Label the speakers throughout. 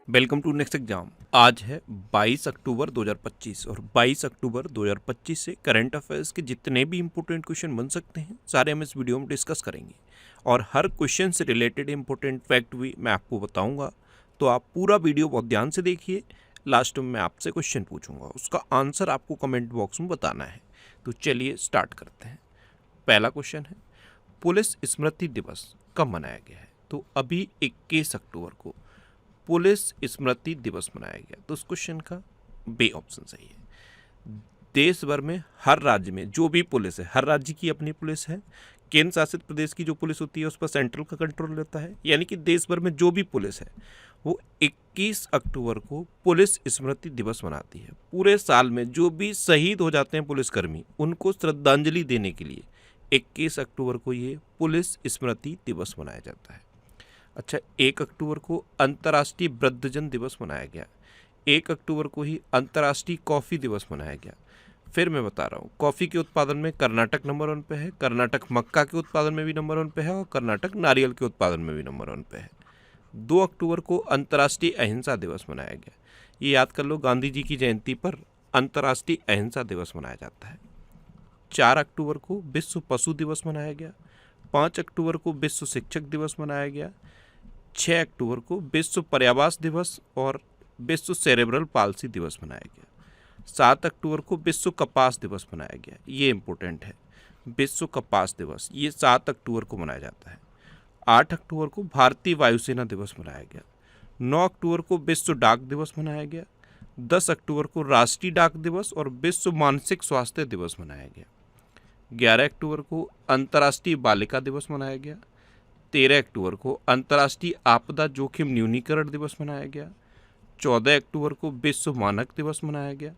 Speaker 1: Welcome to next exam. आज है 22 अक्टूबर 2025 और 22 अक्टूबर 2025 से करंट अफेयर्स के जितने भी इंपॉर्टेंट क्वेश्चन बन सकते हैं सारे हम इस वीडियो में डिस्कस करेंगे और हर क्वेश्चन से रिलेटेड इंपॉर्टेंट फैक्ट भी मैं आपको बताऊंगा। तो आप पूरा वीडियो बहुत ध्यान से देखिए। लास्ट में मैं आपसे क्वेश्चन पूछूंगा, उसका आंसर आपको कमेंट बॉक्स में बताना है। तो चलिए स्टार्ट करते हैं। पहला क्वेश्चन है, पुलिस स्मृति दिवस कब मनाया गया है? तो अभी 21 अक्टूबर को पुलिस स्मृति दिवस मनाया गया। तो उस क्वेश्चन का बी ऑप्शन सही है। देश भर में हर राज्य में जो भी पुलिस है, हर राज्य की अपनी पुलिस है। केंद्र शासित प्रदेश की जो पुलिस होती है उस पर सेंट्रल का कंट्रोल रहता है, यानी कि देश भर में जो भी पुलिस है वो 21 अक्टूबर को पुलिस स्मृति दिवस मनाती है। पूरे साल में जो भी शहीद हो जाते हैं पुलिसकर्मी, उनको श्रद्धांजलि देने के लिए 21 अक्टूबर को ये पुलिस स्मृति दिवस मनाया जाता है। अच्छा, 1 अक्टूबर को अंतर्राष्ट्रीय वृद्धजन दिवस मनाया गया। 1 अक्टूबर को ही अंतर्राष्ट्रीय कॉफ़ी दिवस मनाया गया। फिर मैं बता रहा हूँ, कॉफ़ी के उत्पादन में कर्नाटक नंबर 1 पे है, कर्नाटक मक्का के उत्पादन में भी नंबर 1 पे है और कर्नाटक नारियल के उत्पादन में भी नंबर 1 पे है। 2 अक्टूबर को अंतर्राष्ट्रीय अहिंसा दिवस मनाया गया। ये याद कर लो, गांधी जी की जयंती पर अंतर्राष्ट्रीय अहिंसा दिवस मनाया जाता है। 4 अक्टूबर को विश्व पशु दिवस मनाया गया। 5 अक्टूबर को विश्व शिक्षक दिवस मनाया गया। 6 अक्टूबर को विश्व पर्यावास दिवस और विश्व सेरेब्रल पाल्सी दिवस मनाया गया। 7 अक्टूबर को विश्व कपास दिवस मनाया गया। ये इम्पोर्टेंट है, विश्व कपास दिवस ये 7 अक्टूबर को मनाया जाता है। 8 अक्टूबर को भारतीय वायुसेना दिवस मनाया गया। 9 अक्टूबर को विश्व डाक दिवस मनाया गया। 10 अक्टूबर को राष्ट्रीय डाक दिवस और विश्व मानसिक स्वास्थ्य दिवस मनाया गया। 11 अक्टूबर को अंतर्राष्ट्रीय बालिका दिवस मनाया गया। 13 अक्टूबर को अंतर्राष्ट्रीय आपदा जोखिम न्यूनीकरण दिवस मनाया गया। 14 अक्टूबर को विश्व मानक दिवस मनाया गया।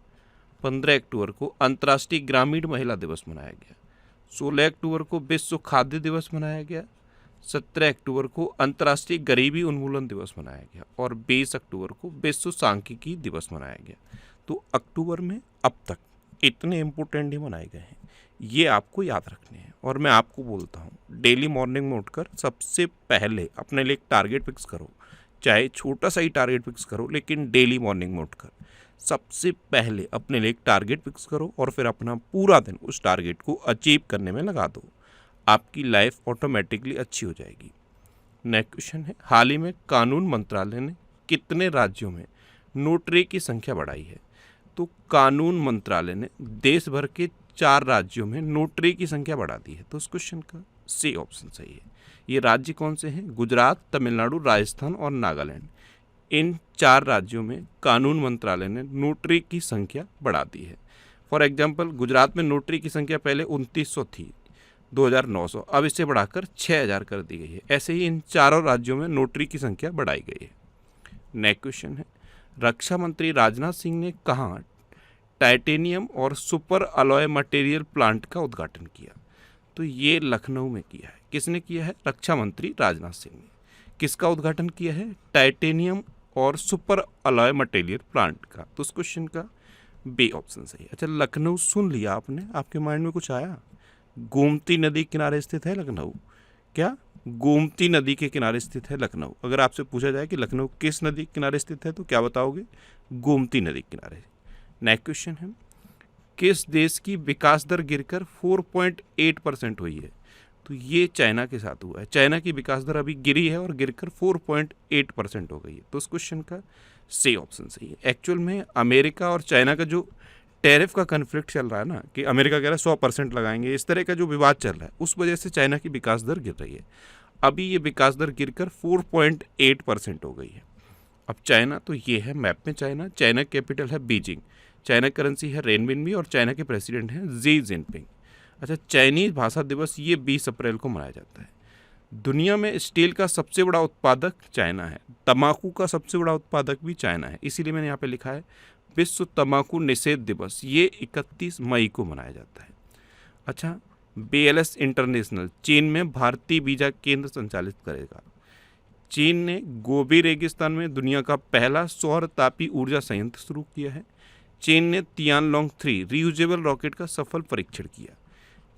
Speaker 1: 15 अक्टूबर को अंतर्राष्ट्रीय ग्रामीण महिला दिवस मनाया गया। 16 अक्टूबर को विश्व खाद्य दिवस मनाया गया। 17 अक्टूबर को अंतर्राष्ट्रीय गरीबी उन्मूलन दिवस मनाया गया और 20 अक्टूबर को विश्व सांख्यिकी दिवस मनाया गया। तो अक्टूबर में अब तक इतने इम्पोर्टेंट ही मनाए गए हैं, ये आपको याद रखने हैं। और मैं आपको बोलता हूँ, डेली मॉर्निंग में उठकर सबसे पहले अपने लिए एक टारगेट फिक्स करो, चाहे छोटा सा ही टारगेट फिक्स करो, लेकिन डेली मॉर्निंग में उठकर सबसे पहले अपने लिए एक टारगेट फिक्स करो और फिर अपना पूरा दिन उस टारगेट को अचीव करने में लगा दो। आपकी लाइफ ऑटोमेटिकली अच्छी हो जाएगी। नेक्स्ट क्वेश्चन है, हाल ही में कानून मंत्रालय ने कितने राज्यों में नोटरी की संख्या बढ़ाई है? तो कानून मंत्रालय ने देश भर के 4 राज्यों में नोटरी की संख्या बढ़ा दी है। तो उस क्वेश्चन का सी ऑप्शन सही है। ये राज्य कौन से हैं? गुजरात, तमिलनाडु, राजस्थान और नागालैंड। इन 4 राज्यों में कानून मंत्रालय ने नोटरी की संख्या बढ़ा दी है। फॉर एग्जांपल, गुजरात में नोटरी की संख्या पहले 2900 थी, 2900, अब इसे बढ़ाकर 6000 कर दी गई है। ऐसे ही इन चारों राज्यों में नोटरी की संख्या बढ़ाई गई है। नेक्स्ट क्वेश्चन है, रक्षा मंत्री राजनाथ सिंह ने कहाँ टाइटेनियम और सुपर अलॉय मटेरियल प्लांट का उद्घाटन किया? तो ये लखनऊ में किया है। किसने किया है? रक्षा मंत्री राजनाथ सिंह ने। किसका उद्घाटन किया है? टाइटेनियम और सुपर अलॉय मटेरियल प्लांट का। तो उस क्वेश्चन का बी ऑप्शन सही है। अच्छा, लखनऊ सुन लिया आपने, आपके माइंड में कुछ आया? गोमती नदी किनारे स्थित है लखनऊ। क्या? गोमती नदी के किनारे स्थित है लखनऊ। अगर आपसे पूछा जाए कि लखनऊ किस नदी के किनारे स्थित है तो क्या बताओगे? गोमती नदी के किनारे। नेक्स्ट क्वेश्चन है, किस देश की विकास दर गिरकर 4.8% हुई है? तो ये चाइना के साथ हुआ है। चाइना की विकास दर अभी गिरी है और गिरकर 4.8% हो गई है। तो उस क्वेश्चन का सी ऑप्शन सही है। एक्चुअल में अमेरिका और चाइना का जो टैरिफ का कन्फ्लिक्ट चल रहा है ना, कि अमेरिका कह रहा है 100% लगाएंगे, इस तरह का जो विवाद चल रहा है, उस वजह से चाइना की विकास दर गिर रही है। अभी ये विकास दर गिरकर 4.8% हो गई है। अब चाइना तो ये है मैप में, चाइना कैपिटल है बीजिंग, चाइना करेंसी है रेनमिनबी और चाइना के प्रेसिडेंट हैं जी जिनपिंग। अच्छा, चाइनीज भाषा दिवस ये 20 अप्रैल को मनाया जाता है। दुनिया में स्टील का सबसे बड़ा उत्पादक चाइना है। तंबाकू का सबसे बड़ा उत्पादक भी चाइना है, इसीलिए मैंने यहाँ पे लिखा है विश्व तंबाकू निषेध दिवस, ये 31 मई को मनाया जाता है। अच्छा, BLS इंटरनेशनल चीन में भारतीय वीजा केंद्र संचालित करेगा। चीन ने गोबी रेगिस्तान में दुनिया का पहला सौर तापी ऊर्जा संयंत्र शुरू किया है। चीन ने तियानलोंग 3 रियूजेबल रॉकेट का सफल परीक्षण किया।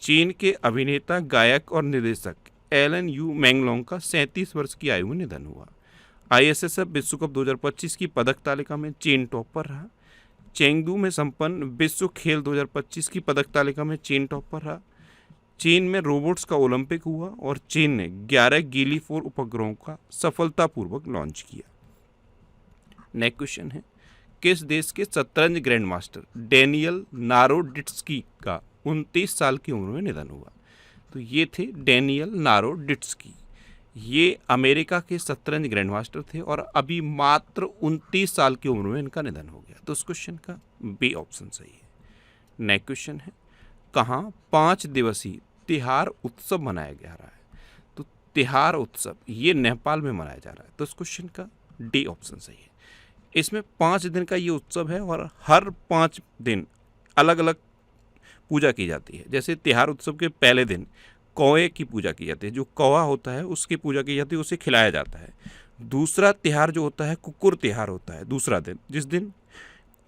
Speaker 1: चीन के अभिनेता, गायक और निर्देशक एलन यू मैंगलोंग का 37 वर्ष की आयु में निधन हुआ। ISSF विश्व कप 2025 की पदक तालिका में चीन टॉप पर रहा। चेंगडू में संपन्न विश्व खेल 2025 की पदक तालिका में चीन टॉप पर रहा। चीन में रोबोट्स का ओलंपिक हुआ और चीन ने 11 गीली 4 उपग्रहों का सफलतापूर्वक लॉन्च किया। नेक्स्ट क्वेश्चन है, किस देश के शतरंज ग्रैंड मास्टर डेनियल नारोडिट्स्की का 29 साल की उम्र में निधन हुआ? तो ये थे डेनियल नारोडिट्स्की। ये अमेरिका के शतरंज ग्रैंड मास्टर थे और अभी मात्र 29 साल की उम्र में इनका निधन हो गया। तो इस क्वेश्चन का बी ऑप्शन सही है। नेक्स्ट क्वेश्चन है, कहाँ 5 दिवसीय तिहार उत्सव मनाया जा रहा है? तो तिहार उत्सव ये नेपाल में मनाया जा रहा है। तो इस क्वेश्चन का डी ऑप्शन सही है। इसमें 5 दिन का ये उत्सव है और हर 5 दिन अलग अलग पूजा की जाती है। जैसे तिहार उत्सव के पहले दिन कौए की पूजा की जाती है, जो कौवा होता है उसकी पूजा की जाती है, उसे खिलाया जाता है। दूसरा तिहार जो होता है कुकुर तिहार होता है, दूसरा दिन, जिस दिन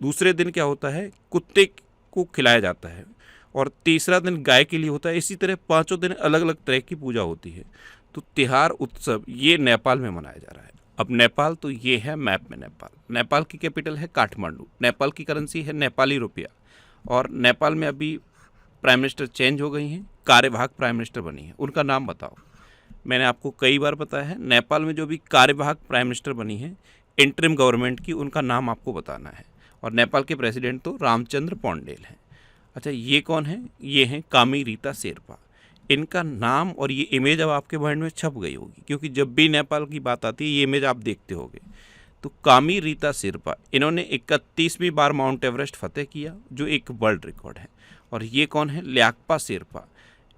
Speaker 1: दूसरे दिन क्या होता है, कुत्ते को खिलाया जाता है। और तीसरा दिन गाय के लिए होता है। इसी तरह 5 दिन अलग अलग तरह की पूजा होती है। तो तिहार उत्सव ये नेपाल में मनाया जा रहा है। अब नेपाल, तो ये है मैप में नेपाल। नेपाल की कैपिटल है काठमांडू। नेपाल की करेंसी है नेपाली रुपया। और नेपाल में अभी प्राइम मिनिस्टर चेंज हो गई हैं, कार्यवाहक प्राइम मिनिस्टर बनी है। उनका नाम बताओ। मैंने आपको कई बार बताया है, नेपाल में जो भी कार्यवाहक प्राइम मिनिस्टर बनी है इंटरिम गवर्नमेंट की, उनका नाम आपको बताना है। और नेपाल के प्रेसिडेंट तो रामचंद्र पौडेल हैं। अच्छा, ये कौन है? ये हैं कामी रीता शेरपा। इनका नाम और ये इमेज अब आपके माइंड में छप गई होगी, क्योंकि जब भी नेपाल की बात आती है ये इमेज आप देखते होगे। तो कामी रीता शेरपा, इन्होंने 31वीं बार माउंट एवरेस्ट फतेह किया, जो एक वर्ल्ड रिकॉर्ड है। और ये कौन है? ल्याकपा शेरपा।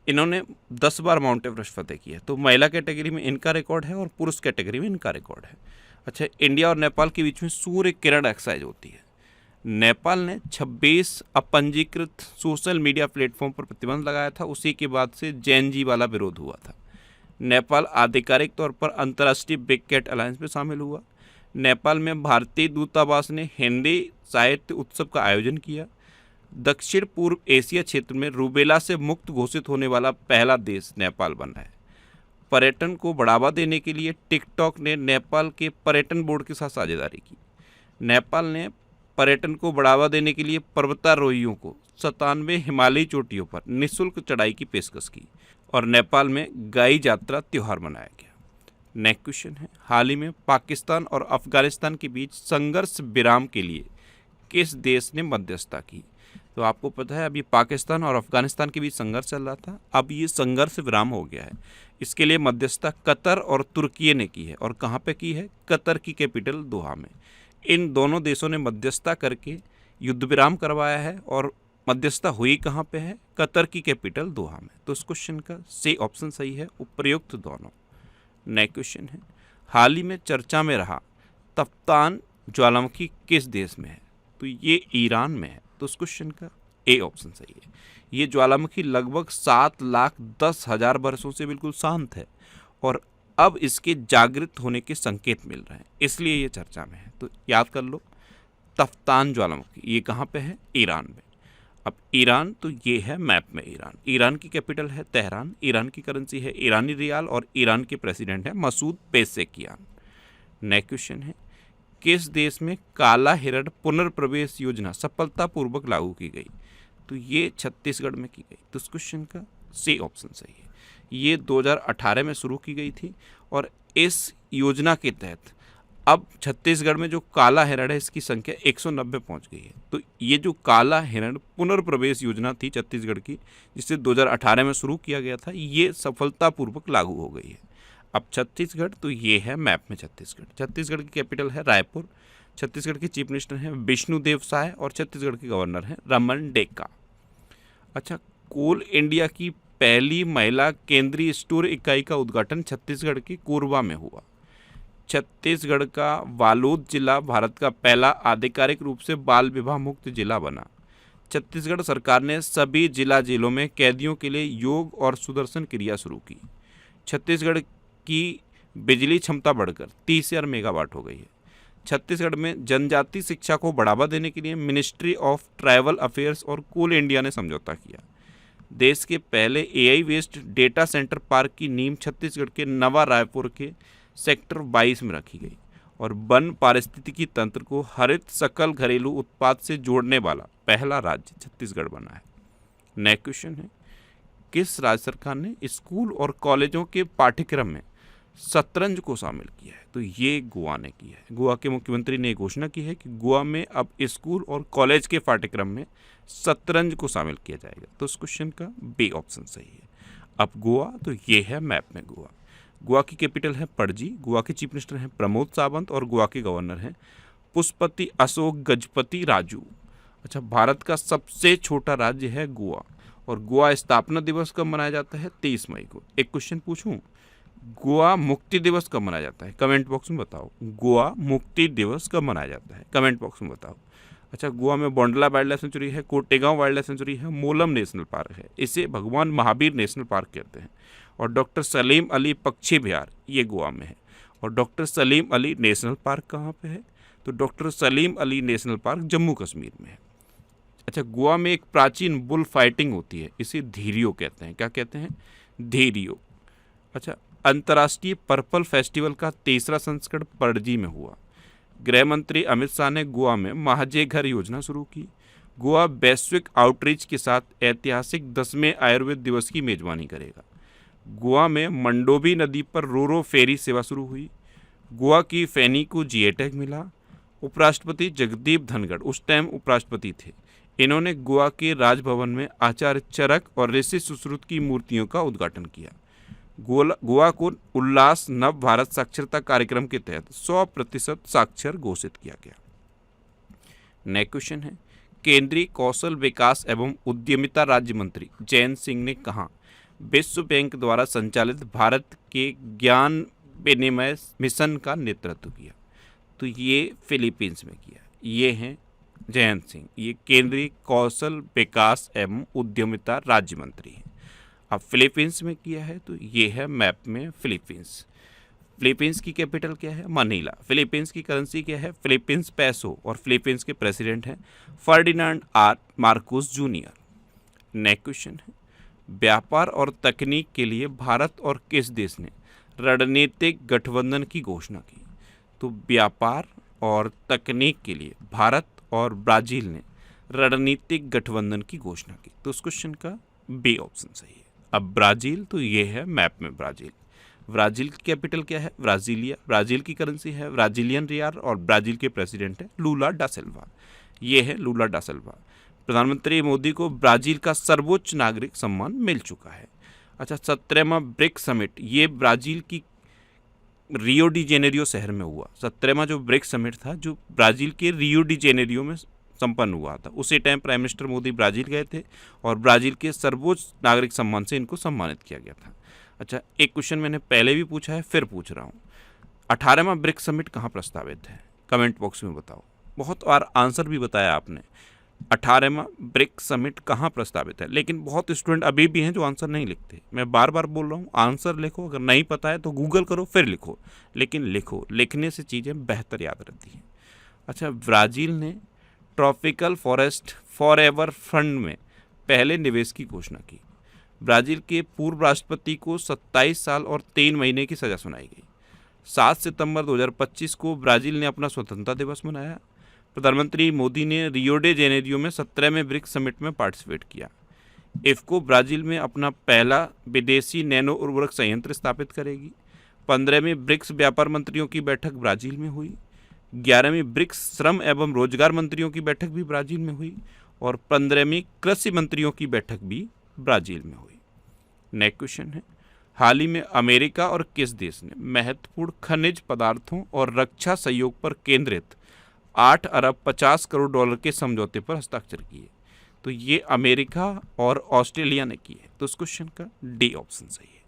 Speaker 1: इन्होंने 10 बार माउंट एवरेस्ट फतेह किया। तो महिला कैटेगरी में इनका रिकॉर्ड है और पुरुष कैटेगरी में इनका रिकॉर्ड है। अच्छा, इंडिया और नेपाल के बीच में सूर्य किरण एक्सरसाइज होती है। नेपाल ने 26 अपंजीकृत सोशल मीडिया प्लेटफॉर्म पर प्रतिबंध लगाया था। उसी के बाद से जैन जी वाला विरोध हुआ था। नेपाल आधिकारिक तौर पर अंतर्राष्ट्रीय बिग कैट अलायंस में शामिल हुआ। नेपाल में भारतीय दूतावास ने हिंदी साहित्य उत्सव का आयोजन किया। दक्षिण पूर्व एशिया क्षेत्र में रूबेला से मुक्त घोषित होने वाला पहला देश नेपाल बना है। पर्यटन को बढ़ावा देने के लिए टिकटॉक ने नेपाल के पर्यटन बोर्ड के साथ साझेदारी की। नेपाल ने पर्यटन को बढ़ावा देने के लिए पर्वतारोहियों को 97 हिमालयी चोटियों पर निःशुल्क चढ़ाई की पेशकश की। और नेपाल में गाई यात्रा त्यौहार मनाया गया। नेक्स्ट क्वेश्चन है, हाल ही में पाकिस्तान और अफगानिस्तान के बीच संघर्ष विराम के लिए किस देश ने मध्यस्थता की? तो आपको पता है अभी पाकिस्तान और अफगानिस्तान के बीच संघर्ष चल रहा था। अब ये संघर्ष विराम हो गया है। इसके लिए मध्यस्थता कतर और तुर्की ने की है। और कहाँ पे की है? कतर की कैपिटल दोहा में। इन दोनों देशों ने मध्यस्थता करके युद्ध विराम करवाया है। और मध्यस्थता हुई कहाँ पे है? कतर की कैपिटल दोहा में। तो इस क्वेश्चन का सी ऑप्शन सही है, उपयुक्त दोनों। नेक्स्ट क्वेश्चन है, हाल ही में चर्चा में रहा तफ्तान ज्वालामुखी किस देश में है? तो ये ईरान में है। तो इस क्वेश्चन का ए ऑप्शन सही है। ये ज्वालामुखी लगभग 7,10,000 वर्षों से बिल्कुल शांत है और अब इसके जागृत होने के संकेत मिल रहे हैं, इसलिए ये चर्चा में है। तो याद कर लो, तफ्तान ज्वालामुखी ये कहाँ पे है? ईरान में। अब ईरान, तो ये है मैप में ईरान। ईरान की कैपिटल है तेहरान। ईरान की करेंसी है ईरानी रियाल और ईरान के प्रेसिडेंट है मसूद पेज़ेशिकियान। नेक्स्ट क्वेश्चन है, किस देश में काला हिरण पुनर्प्रवेश योजना सफलतापूर्वक लागू की गई? तो ये छत्तीसगढ़ में की गई। तो इस क्वेश्चन का सी ऑप्शन सही है। ये 2018 में शुरू की गई थी और इस योजना के तहत अब छत्तीसगढ़ में जो काला हिरण है इसकी संख्या 190 पहुंच गई है। तो ये जो काला हिरण पुनर्प्रवेश योजना थी छत्तीसगढ़ की, जिसे 2018 में शुरू किया गया था, ये सफलतापूर्वक लागू हो गई है। अब छत्तीसगढ़, तो ये है मैप में छत्तीसगढ़। छत्तीसगढ़ की कैपिटल है रायपुर। छत्तीसगढ़ के चीफ मिनिस्टर हैं विष्णुदेव साय और छत्तीसगढ़ के गवर्नर हैं रमन डेका। अच्छा, कोल इंडिया की पहली महिला केंद्रीय स्टोर इकाई का उद्घाटन छत्तीसगढ़ के कोरबा में हुआ। छत्तीसगढ़ का बालोद जिला भारत का पहला आधिकारिक रूप से बाल विवाह मुक्त जिला बना। छत्तीसगढ़ सरकार ने सभी जिला जेलों में कैदियों के लिए योग और सुदर्शन क्रिया शुरू की। छत्तीसगढ़ की बिजली क्षमता बढ़कर 30,000 मेगावाट हो गई है। छत्तीसगढ़ में जनजाति शिक्षा को बढ़ावा देने के लिए मिनिस्ट्री ऑफ ट्राइबल अफेयर्स और कोल इंडिया ने समझौता किया। देश के पहले AI वेस्ट डेटा सेंटर पार्क की नींव छत्तीसगढ़ के नवा रायपुर के सेक्टर 22 में रखी गई। और वन पारिस्थितिकी तंत्र को हरित सकल घरेलू उत्पाद से जोड़ने वाला पहला राज्य छत्तीसगढ़ बना है। नेक्स्ट क्वेश्चन है, किस राज्य सरकार ने स्कूल और कॉलेजों के पाठ्यक्रम में शतरंज को शामिल किया है? तो ये गोवा ने किया है। गोवा के मुख्यमंत्री ने घोषणा की है कि गोवा में अब स्कूल और कॉलेज के पाठ्यक्रम में शतरंज को शामिल किया जाएगा। तो इस क्वेश्चन का बी ऑप्शन सही है। अब गोवा, तो ये है मैप में गोवा। गोवा की कैपिटल है पणजी, गोवा के चीफ मिनिस्टर हैं प्रमोद सावंत और गोवा के गवर्नर हैं पुष्पति अशोक गजपति राजू। अच्छा, भारत का सबसे छोटा राज्य है गोवा और गोवा स्थापना दिवस कब मनाया जाता है? 23 मई को। एक क्वेश्चन पूछूं, गोवा मुक्ति दिवस कब मनाया जाता है? कमेंट बॉक्स में बताओ। गोवा मुक्ति दिवस कब मनाया जाता है? कमेंट बॉक्स में बताओ। अच्छा, गोवा में बोंडला वाइल्ड लाइफ सेंचुरी है, कोटेगांव वाइल्ड लाइफ सेंचुरी है, मोलम नेशनल पार्क है, इसे भगवान महावीर नेशनल पार्क कहते हैं। और डॉक्टर सलीम अली पक्षी विहार ये गोवा में है। और doctor Salim Ali national park कहाँ पे है? तो doctor Salim Ali national park Jammu Kashmir में है। अच्छा, गोवा में एक प्राचीन बुल फाइटिंग होती है, इसे धीरियो कहते हैं। क्या कहते हैं? धीरियो। अच्छा, अंतर्राष्ट्रीय पर्पल फेस्टिवल का 3रा संस्करण पणजी में हुआ। गृह मंत्री अमित शाह ने गोवा में महाजय घर योजना शुरू की। गोवा वैश्विक आउटरीच के साथ ऐतिहासिक 10वें आयुर्वेद दिवस की मेजबानी करेगा। गोवा में मंडोवी नदी पर रोरो फेरी सेवा शुरू हुई। गोवा की फैनी को जीए टैग मिला। उपराष्ट्रपति जगदीप धनखड़ उस टाइम उपराष्ट्रपति थे। इन्होंने गोवा के राजभवन में आचार्य चरक और ऋषि सुश्रुत की मूर्तियों का उद्घाटन किया। गोवा को उल्लास नव भारत साक्षरता कार्यक्रम के तहत 100% साक्षर घोषित किया गया। नेक्स्ट क्वेश्चन है, केंद्रीय कौशल विकास एवं उद्यमिता राज्य मंत्री जयंत सिंह ने कहा विश्व बैंक द्वारा संचालित भारत के ज्ञान विनिमय मिशन का नेतृत्व किया? तो ये फिलीपींस में किया। ये हैं जयंत सिंह, ये केंद्रीय कौशल विकास एवं उद्यमिता राज्य मंत्री हैं। अब फिलीपींस में किया है, तो ये है मैप में फिलीपींस। फिलीपींस की कैपिटल क्या है? मनीला। फिलीपींस की करेंसी क्या है? फिलीपींस पैसो। और फिलीपींस के प्रेसिडेंट हैं Ferdinand R Marcos Junior. Next question है, व्यापार और तकनीक के लिए भारत और किस देश ने रणनीतिक गठबंधन की घोषणा की? तो व्यापार और तकनीक के लिए भारत और ब्राजील ने रणनीतिक गठबंधन की घोषणा की। तो उस क्वेश्चन का बी ऑप्शन सही है। अब ब्राजील, तो ये है मैप में ब्राजील। ब्राजील की कैपिटल क्या है? ब्राजीलिया। ब्राजील की करेंसी है ब्राजीलियन रियाल और ब्राजील के प्रेसिडेंट है लूला डा सिल्वा। ये है लूला डा सिल्वा। प्रधानमंत्री मोदी को ब्राजील का सर्वोच्च नागरिक सम्मान मिल चुका है। अच्छा, 17वां ब्रिक्स समिट ये ब्राजील की रियो डी जेनेरियो शहर में हुआ। 17वां जो ब्रिक्स समिट था जो ब्राजील के रियो डी जेनेरियो में संपन्न हुआ था। उसी time prime minister Modi Brazil गए थे और ब्राजील के सर्वोच्च नागरिक सम्मान से इनको सम्मानित किया गया था। अच्छा, एक क्वेश्चन मैंने पहले भी पूछा है, फिर पूछ रहा हूँ, 18वां ब्रिक्स समिट कहाँ प्रस्तावित है? कमेंट बॉक्स में बताओ। बहुत बार आंसर भी बताया आपने, 18वां ब्रिक्स समिट कहाँ प्रस्तावित है, लेकिन बहुत स्टूडेंट अभी भी हैं जो आंसर नहीं लिखते। मैं बार बार बोल रहा हूँ, आंसर लिखो। अगर नहीं पता है तो गूगल करो फिर लिखो, लेकिन लिखो। लिखने से चीज़ें बेहतर याद रहती हैं। अच्छा, ब्राज़ील ने ट्रॉपिकल फॉरेस्ट फॉरएवर फंड में पहले निवेश की घोषणा की। ब्राज़ील के पूर्व राष्ट्रपति को 27 साल और 3 महीने की सज़ा सुनाई गई। 7 सितंबर 2025 को ब्राज़ील ने अपना स्वतंत्रता दिवस मनाया। प्रधानमंत्री मोदी ने रियो डे जेनेरियो में 17वें ब्रिक्स समिट में पार्टिसिपेट किया। इफ्को ब्राज़ील में अपना पहला विदेशी नैनो उर्वरक संयंत्र स्थापित करेगी। 15वीं ब्रिक्स व्यापार मंत्रियों की बैठक ब्राज़ील में हुई। 11वीं ब्रिक्स श्रम एवं रोजगार मंत्रियों की बैठक भी ब्राज़ील में हुई और 15वीं कृषि मंत्रियों की बैठक भी ब्राज़ील में हुई। नेक्स्ट क्वेश्चन है, हाल ही में अमेरिका और किस देश ने महत्वपूर्ण खनिज पदार्थों और रक्षा सहयोग पर केंद्रित 8 अरब 50 करोड़ डॉलर के समझौते पर हस्ताक्षर किए? तो ये अमेरिका और ऑस्ट्रेलिया ने किए। तो इस क्वेश्चन का डी ऑप्शन सही है।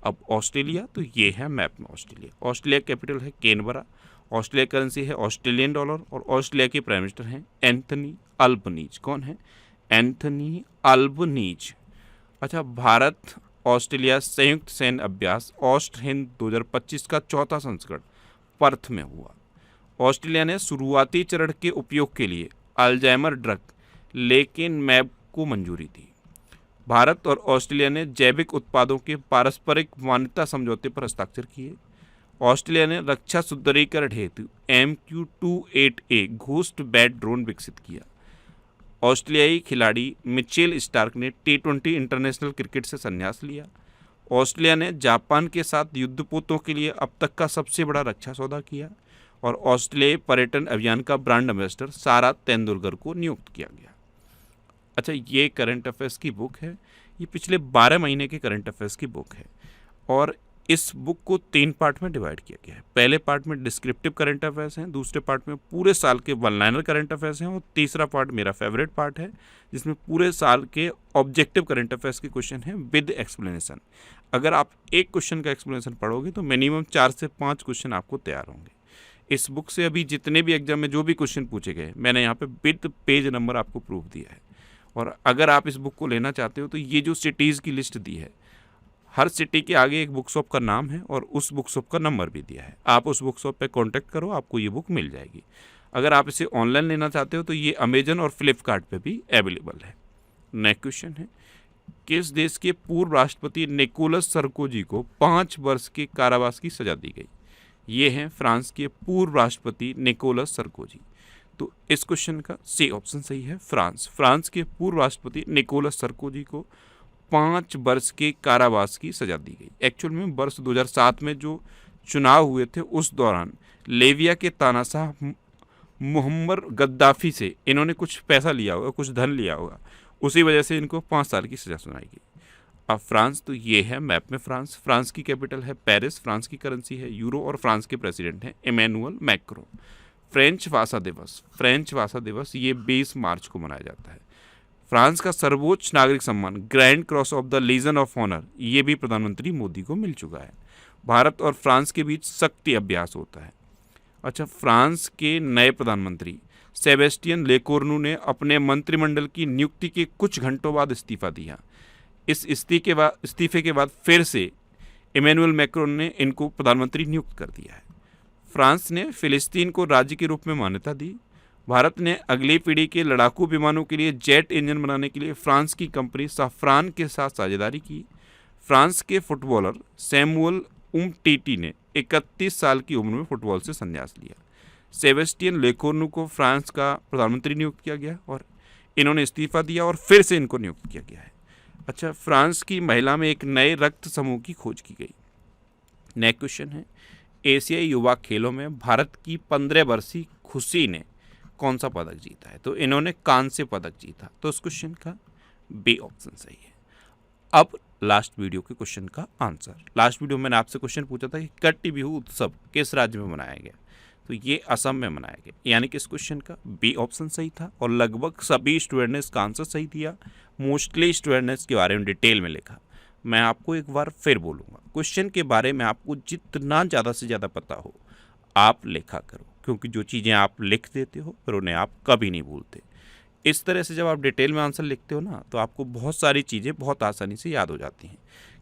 Speaker 1: अब ऑस्ट्रेलिया, तो ये है मैप में ऑस्ट्रेलिया। ऑस्ट्रेलिया कैपिटल है कैनबरा। ऑस्ट्रेलिया करेंसी है ऑस्ट्रेलियन डॉलर और ऑस्ट्रेलिया के प्राइम मिनिस्टर हैं एंथनी अल्बनीज। कौन है? Anthony Albanese. अच्छा, भारत ऑस्ट्रेलिया संयुक्त सैन्य अभ्यास ऑस्ट हिंद 2025 का 4था संस्करण पर्थ में हुआ। ऑस्ट्रेलिया ने शुरुआती चरण के उपयोग के लिए अल्जाइमर ड्रग लेकिन मैप को मंजूरी दी। भारत और ऑस्ट्रेलिया ने जैविक उत्पादों के पारस्परिक मान्यता समझौते पर हस्ताक्षर किए। ऑस्ट्रेलिया ने रक्षा सुदृढ़ीकरण हेतु MQ-28A घोस्ट बैट ड्रोन विकसित किया। ऑस्ट्रेलियाई खिलाड़ी मिचेल स्टार्क ने T20 इंटरनेशनल क्रिकेट से संन्यास लिया। ऑस्ट्रेलिया ने जापान के साथ युद्धपोतों के लिए अब तक का सबसे बड़ा रक्षा सौदा किया। और ऑस्ट्रेलियाई पर्यटन अभियान का ब्रांड एम्बेसडर सारा तेंदुलकर को नियुक्त किया गया। अच्छा, ये करंट अफेयर्स की बुक है, ये पिछले 12 महीने के करंट अफेयर्स की बुक है और इस बुक को 3 पार्ट में डिवाइड किया गया है। पहले पार्ट में डिस्क्रिप्टिव करंट अफेयर्स हैं, दूसरे पार्ट में पूरे साल के वन लाइनर करंट अफेयर्स हैं और तीसरा पार्ट मेरा फेवरेट पार्ट है जिसमें पूरे साल के ऑब्जेक्टिव करंट अफेयर्स के क्वेश्चन हैं विद एक्सप्लेनेशन। अगर आप एक क्वेश्चन का एक्सप्लेनेशन पढ़ोगे तो मिनिमम 4 से 5 क्वेश्चन आपको तैयार होंगे। इस बुक से अभी जितने भी एग्जाम में जो भी क्वेश्चन पूछे गए मैंने यहाँ पे विद पेज नंबर आपको प्रूफ दिया है। और अगर आप इस बुक को लेना चाहते हो तो ये जो सिटीज़ की लिस्ट दी है, हर सिटी के आगे एक बुक शॉप का नाम है और उस बुक शॉप का नंबर भी दिया है। आप उस बुक शॉप पे कांटेक्ट करो, आपको ये बुक मिल जाएगी। अगर आप इसे ऑनलाइन लेना चाहते हो तो ये अमेजन और फ्लिपकार्ट पे भी अवेलेबल है। नेक्स्ट क्वेश्चन है, किस देश के पूर्व राष्ट्रपति निकोलस सरकोजी को 5 वर्ष के कारावास की सजा दी गई? ये हैं फ्रांस के पूर्व राष्ट्रपति निकोलस सरकोजी। तो इस क्वेश्चन का सी ऑप्शन सही है, फ्रांस। फ्रांस के पूर्व राष्ट्रपति निकोलस सरकोजी को 5 वर्ष के कारावास की सजा दी गई। एक्चुअल में वर्ष 2007 में जो चुनाव हुए थे उस दौरान लीबिया के तानाशाह मुअम्मर गद्दाफी से इन्होंने कुछ पैसा लिया होगा, कुछ धन लिया होगा, उसी वजह से इनको 5 साल की सजा सुनाई गई। अब फ्रांस तो ये है मैप में फ्रांस। फ्रांस की कैपिटल है पेरिस, फ्रांस की करेंसी है यूरो और फ्रांस के प्रेसिडेंट हैं इमैनुअल मैक्रो। फ्रेंच भाषा दिवस ये 20 मार्च को मनाया जाता है। फ्रांस का सर्वोच्च नागरिक सम्मान Grand Cross of the Legion of Honour ये भी प्रधानमंत्री मोदी को मिल चुका है। भारत और फ्रांस के बीच शक्ति अभ्यास होता है। अच्छा, फ्रांस के नए प्रधानमंत्री सेबेस्टियन लेकोर्नू ने अपने मंत्रिमंडल की नियुक्ति के कुछ घंटों बाद इस्तीफा दिया। इस इस्तीफे के बाद फिर से इमैनुअल मैक्रोन ने इनको प्रधानमंत्री नियुक्त कर दिया है। फ्रांस ने फिलिस्तीन को राज्य के रूप में मान्यता दी। भारत ने अगली पीढ़ी के लड़ाकू विमानों के लिए जेट इंजन बनाने के लिए फ्रांस की कंपनी सफ्रान के साथ साझेदारी की। फ्रांस के फुटबॉलर सैमुअल उमटीटी ने 31 साल की उम्र में फुटबॉल से संन्यास लिया। सेबेस्टियन लेकोर्नू को फ्रांस का प्रधानमंत्री नियुक्त किया गया और इन्होंने इस्तीफा दिया और फिर से इनको नियुक्त किया गया है। अच्छा, फ्रांस की महिला में एक नए रक्त समूह की खोज की गई। नेक्स्ट क्वेश्चन है, एशियाई युवा खेलों में भारत की 15 वर्षीय खुशी ने कौन सा पदक जीता है? तो इन्होंने कांस्य पदक जीता। तो इस क्वेश्चन का बी ऑप्शन सही है। अब लास्ट वीडियो के क्वेश्चन का आंसर। लास्ट वीडियो में मैंने आपसे क्वेश्चन पूछा था कि कट्टी बिहू उत्सव किस राज्य में मनाया गया? तो ये असम में मनाया गया, यानी कि इस क्वेश्चन का बी ऑप्शन सही था और लगभग सभी स्टूडेंट ने इसका आंसर सही दिया। मोस्टली स्टूडेंट ने इसके बारे में डिटेल में लिखा। मैं आपको एक बार फिर बोलूँगा, क्वेश्चन के बारे में आपको जितना ज़्यादा से ज़्यादा पता हो आप लिखा करो, क्योंकि जो चीज़ें आप लिख देते हो फिर उन्हें आप कभी नहीं भूलते। इस तरह से जब आप डिटेल में आंसर लिखते हो ना तो आपको बहुत सारी चीज़ें बहुत आसानी से याद हो जाती हैं।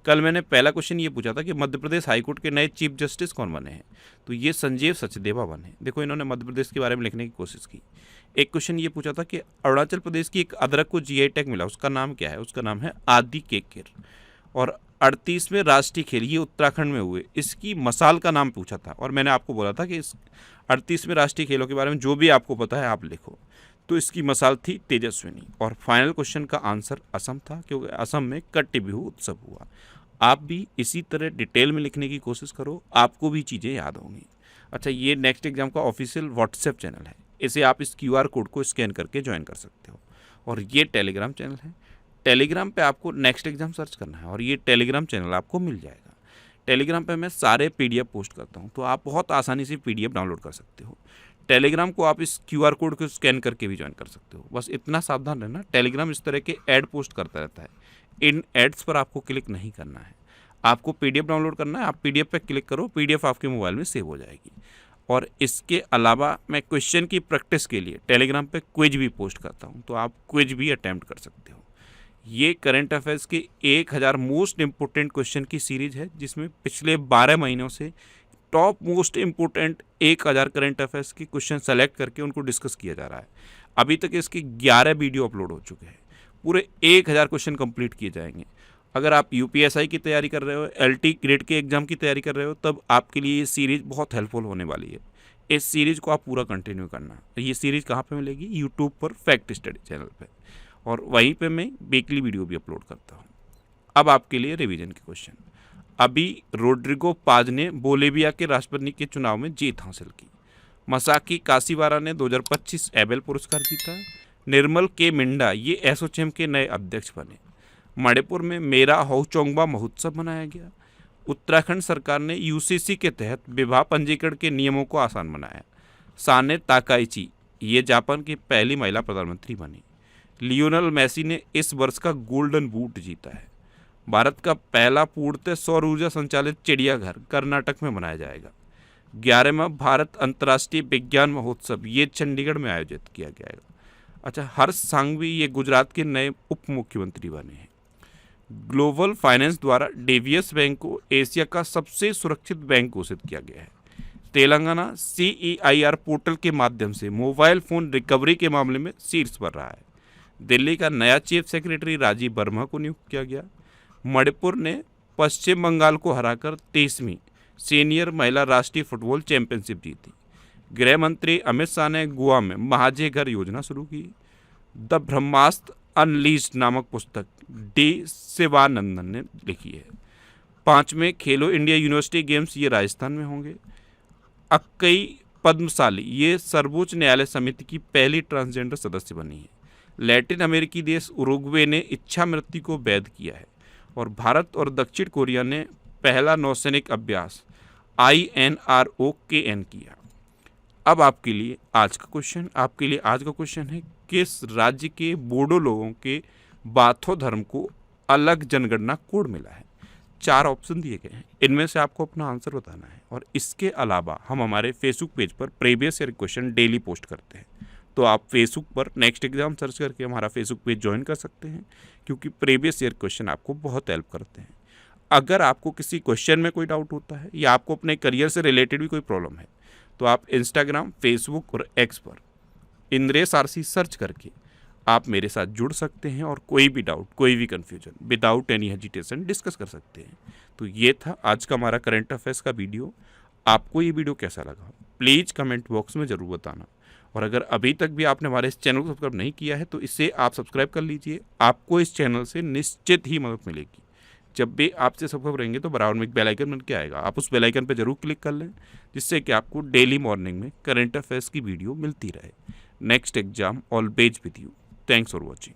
Speaker 1: कल मैंने पहला क्वेश्चन ये पूछा था कि मध्य प्रदेश हाईकोर्ट के नए चीफ जस्टिस कौन बने हैं? तो ये संजीव सचदेवा बने। देखो, इन्होंने मध्य प्रदेश के बारे में लिखने की कोशिश की। एक क्वेश्चन ये पूछा था कि अरुणाचल प्रदेश की एक अदरक को जीआई टैग मिला, उसका नाम क्या है? उसका नाम है आदि केकर। और 38वें राष्ट्रीय खेल ये उत्तराखंड में हुए, इसकी मसाल का नाम पूछा था और मैंने आपको बोला था कि इस 38वें राष्ट्रीय खेलों के बारे में जो भी आपको पता है आप लिखो। तो इसकी मसाल थी तेजस्विनी। और फाइनल क्वेश्चन का आंसर असम था, क्योंकि असम में कट्टी बिहू उत्सव हुआ। आप भी इसी तरह डिटेल में लिखने की कोशिश करो, आपको भी चीज़ें याद होंगी। अच्छा, ये नेक्स्ट एग्जाम का ऑफिशियल व्हाट्सएप चैनल है, इसे आप इस QR कोड को स्कैन करके ज्वाइन कर सकते हो। और ये टेलीग्राम चैनल है, टेलीग्राम पे आपको नेक्स्ट एग्जाम सर्च करना है और ये टेलीग्राम चैनल आपको मिल जाएगा। टेलीग्राम पे मैं सारे PDF पोस्ट करता हूँ, तो आप बहुत आसानी से PDF डाउनलोड कर सकते हो। टेलीग्राम को आप इस QR कोड को स्कैन करके भी ज्वाइन कर सकते हो। बस इतना सावधान रहना, टेलीग्राम इस तरह के ऐड पोस्ट करता रहता है, इन एड्स पर आपको क्लिक नहीं करना है। आपको PDF डाउनलोड करना है, आप PDF पे क्लिक करो, PDF आपके मोबाइल में सेव हो जाएगी। और इसके अलावा मैं क्वेश्चन की प्रैक्टिस के लिए टेलीग्राम पे क्विज भी पोस्ट करता हूँ, तो आप क्विज भी अटैम्प्ट कर सकते हो। ये करंट अफेयर्स के 1000 मोस्ट इम्पोर्टेंट क्वेश्चन की सीरीज है, जिसमें पिछले 12 महीनों से top most important 1000 current affairs के क्वेश्चन सेलेक्ट करके उनको डिस्कस किया जा रहा है। अभी तक इसके 11 वीडियो अपलोड हो चुके हैं, पूरे 1000 क्वेश्चन कंप्लीट किए जाएंगे। अगर आप यूपीएसआई की तैयारी कर रहे हो, एलटी ग्रेड के एग्जाम की तैयारी कर रहे हो, तब आपके लिए ये सीरीज बहुत हेल्पफुल होने वाली है। इस सीरीज को आप पूरा कंटिन्यू करना। ये सीरीज कहाँ पे मिलेगी? यूट्यूब पर फैक्ट स्टडी चैनल पे, और वहीं पे मैं वीकली वीडियो भी अपलोड करता हूँ। अब आपके लिए रिवीजन के क्वेश्चन। अभी रोड्रिगो पाज ने बोलिविया के राष्ट्रपति के चुनाव में जीत हासिल की। मसाकी कासीवारा ने 2025 एबेल पुरस्कार जीता। निर्मल के मिंडा ये एसोचैम के नए अध्यक्ष बने। मणिपुर में मेरा होचोंगबा महोत्सव मनाया गया। उत्तराखंड सरकार ने यूसीसी के तहत विवाह पंजीकरण के नियमों को आसान बनाया। साने ताकाइची ये जापान की पहली महिला प्रधानमंत्री बनी। लियोनेल मेसी ने इस वर्ष का गोल्डन बूट जीता है। भारत का पहला पूर्णतः सौर ऊर्जा संचालित चिड़ियाघर कर्नाटक में बनाया जाएगा। 11वां भारत अंतर्राष्ट्रीय विज्ञान महोत्सव ये चंडीगढ़ में आयोजित किया जाएगा। अच्छा, हर्ष सांघवी ये गुजरात के नए उप मुख्यमंत्री बने हैं। ग्लोबल फाइनेंस द्वारा डीवीएस बैंक को एशिया का सबसे सुरक्षित बैंक घोषित किया गया है। तेलंगाना CEIR पोर्टल के माध्यम से मोबाइल फ़ोन रिकवरी के मामले में शीर्ष पर रहा है। दिल्ली का नया चीफ सेक्रेटरी राजीव वर्मा को नियुक्त किया गया। मणिपुर ने पश्चिम बंगाल को हराकर 23वीं सीनियर महिला राष्ट्रीय फुटबॉल चैंपियनशिप जीती। गृह मंत्री अमित शाह ने गोवा में महाजय घर योजना शुरू की। द ब्रह्मास्त्र अनलीज्ड नामक पुस्तक डी शिवानंदन ने लिखी है। 5वें खेलो इंडिया यूनिवर्सिटी गेम्स ये राजस्थान में होंगे। अक्कई पद्मशाली ये सर्वोच्च न्यायालय समिति की पहली ट्रांसजेंडर सदस्य बनी है। लैटिन अमेरिकी देश उरुग्वे ने इच्छा मृत्यु को वैध किया है। और भारत और दक्षिण कोरिया ने पहला नौसैनिक अभ्यास INROKN किया। अब आपके लिए आज का क्वेश्चन है, किस राज्य के बोडो लोगों के बाथो धर्म को अलग जनगणना कोड मिला है? 4 ऑप्शन दिए गए हैं, इनमें से आपको अपना आंसर बताना है। और इसके अलावा हम हमारे फेसबुक पेज पर previous year question daily post करते हैं, तो आप फेसबुक पर नेक्स्ट एग्जाम सर्च करके हमारा फेसबुक पेज ज्वाइन कर सकते हैं, क्योंकि प्रीवियस ईयर क्वेश्चन आपको बहुत हेल्प करते हैं। अगर आपको किसी क्वेश्चन में कोई डाउट होता है या आपको अपने करियर से रिलेटेड भी कोई प्रॉब्लम है, तो आप इंस्टाग्राम, फेसबुक और एक्स पर इंद्रेश RC सर्च करके आप मेरे साथ जुड़ सकते हैं और कोई भी डाउट, कोई भी confusion without any hesitation discuss कर सकते हैं। तो ये था आज का हमारा करंट अफेयर्स का वीडियो। आपको ये वीडियो कैसा लगा प्लीज़ कमेंट बॉक्स में ज़रूर बताना। और अगर अभी तक भी आपने हमारे इस चैनल को सब्सक्राइब नहीं किया है तो इसे आप सब्सक्राइब कर लीजिए। आपको इस चैनल से निश्चित ही मदद मिलेगी। जब भी आपसे सब्सक्राइब रहेंगे तो बराबर में एक बेल आइकन बन के आएगा, आप उस बेल आइकन पर जरूर क्लिक कर लें, जिससे कि आपको डेली मॉर्निंग में करंट अफेयर्स की वीडियो मिलती रहे। Next exam always with you. Thanks for watching.